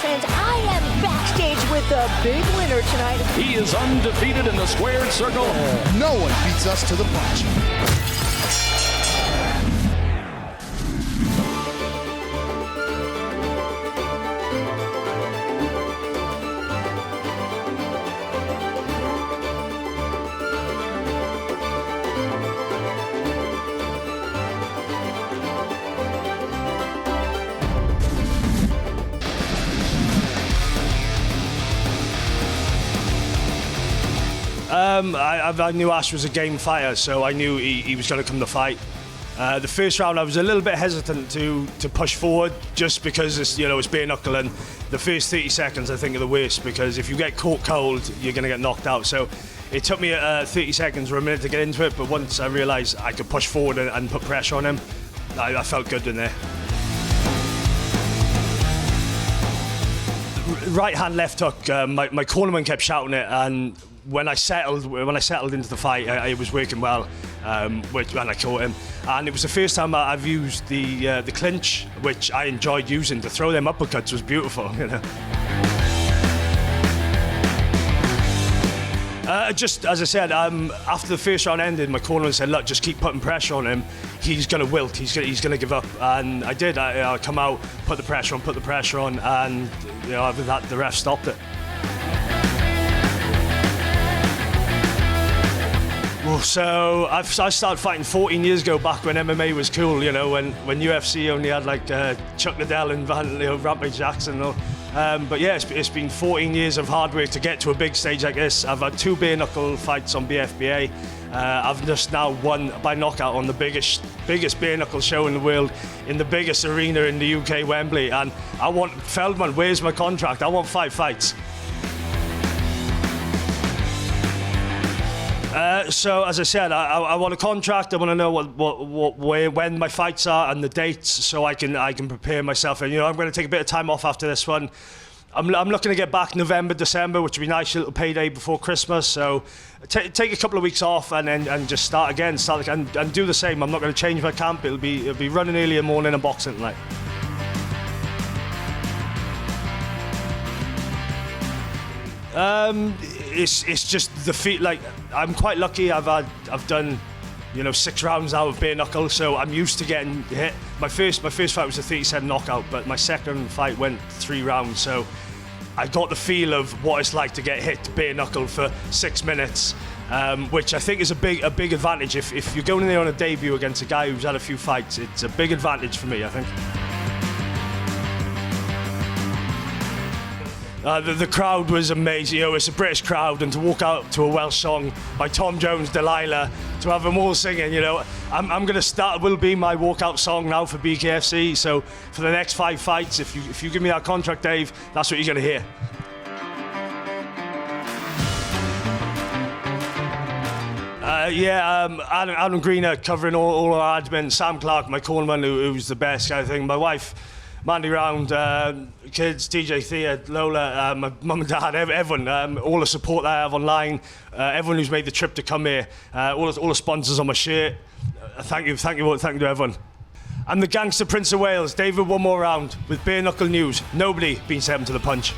fans, I am backstage with the big winner tonight. He is undefeated in the squared circle. No one beats us to the punch. I knew Ash was a game fighter, so I knew he was going to come to fight. The first round, I was a little bit hesitant to push forward, just because it's bare knuckle, and the first 30 seconds I think are the worst, because if you get caught cold, you're going to get knocked out. So it took me 30 seconds or a minute to get into it, but once I realised I could push forward and put pressure on him, I felt good in there. Right hand, left hook. My cornerman kept shouting it, and when I settled into the fight, it was working well. When I caught him, and it was the first time I've used the clinch, which I enjoyed using. To throw them uppercuts was beautiful, Just as I said, after the first round ended, my cornerman said, "Look, just keep putting pressure on him. He's going to wilt. He's going to give up." And I did. I come out, put the pressure on, and after that, the ref stopped it. Well, so I started fighting 14 years ago, back when MMA was cool. When UFC only had like Chuck Liddell and Rampage Jackson. But yeah, it's been 14 years of hard work to get to a big stage like this. I've had 2 bare knuckle fights on BFBA. I've just now won by knockout on the biggest bare knuckle show in the world, in the biggest arena in the UK, Wembley. And I want Feldman. Where's my contract? I want 5 fights. So as I said, I want a contract. I want to know when my fights are and the dates, so I can prepare myself. And I'm going to take a bit of time off after this one. I'm looking to get back November, December, which would be a nice little payday before Christmas. So take a couple of weeks off and just start again, and do the same. I'm not going to change my camp. It'll be running early in the morning and boxing tonight. It's just the feet. Like, I'm quite lucky. I've done 6 rounds now of bare knuckle, so I'm used to getting hit. My first fight was a 37 knockout, but my second fight went 3 rounds, so I got the feel of what it's like to get hit bare knuckle for 6 minutes, which I think is a big advantage. If you're going in there on a debut against a guy who's had a few fights, it's a big advantage for me, I think. The crowd was amazing. It's a British crowd, and to walk out to a Welsh song by Tom Jones, Delilah, to have them all singing, I'm going to start. Will be my walkout song now for BKFC. So for the next 5 fights, if you give me that contract, Dave, that's what you're going to hear. Adam Greener covering all our admin. Sam Clark, my cornerman, who's the best kind of thing. My wife, Mandy Round, kids, TJ, Thea, Lola, my mum and dad, everyone, all the support that I have online, everyone who's made the trip to come here, all the sponsors on my shirt. Thank you to everyone. I'm the gangster Prince of Wales, David, one more round with bare knuckle news. Nobody beats him to the punch.